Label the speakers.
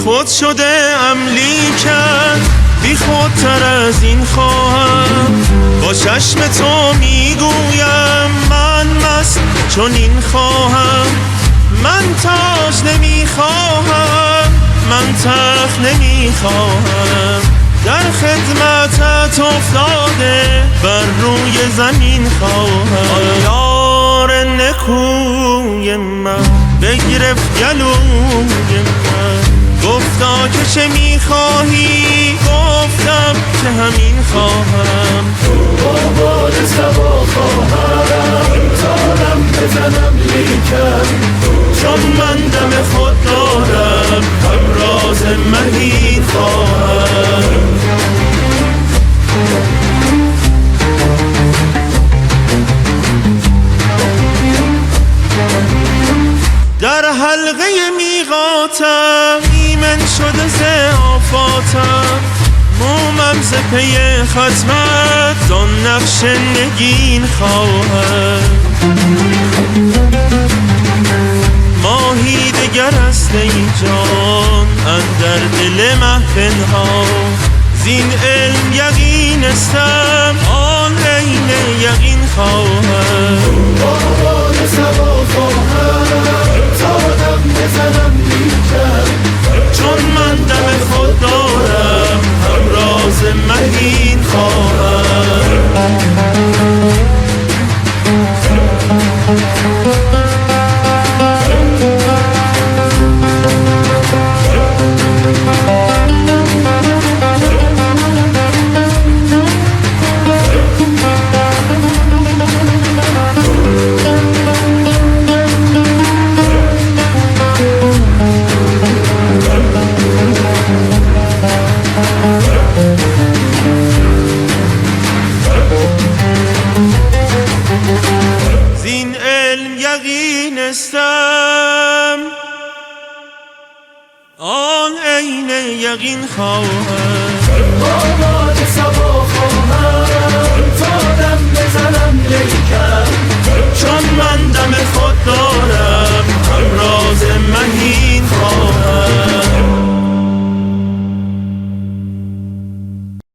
Speaker 1: خود شده لیکن بی خودتر از این خواهم. با چشم تو میگویم من مست چون این خواهم. من تاج نمیخواهم، من تخت نمیخواهم، در خدمتت افتاده بر روی زمین خواهم. یار نکوی من بگرفت گلوی من، گفتا که چه میخواهی، گفتم که همین خواهم.
Speaker 2: با باد سبا خواهم تارم بزنم لیکن،
Speaker 1: چون من دم خود دارم همراز مهین خواهم. در حلقه میقاتم ایمن شده ز آفاتم، مومم ز پی خدمت زان نقش نگین خواهم. ماهی دگر است ای جان اندر دل محفل ها، زین علم یقینستم آن عین یقین خواهم.
Speaker 2: با باد سبا خواهم تارم بزنم لیکن،
Speaker 1: چون من دم خود دارم همراز مهین خواهم. زین علم یقینستم آن عین یقین خواهم.
Speaker 2: با باد سبا خواهم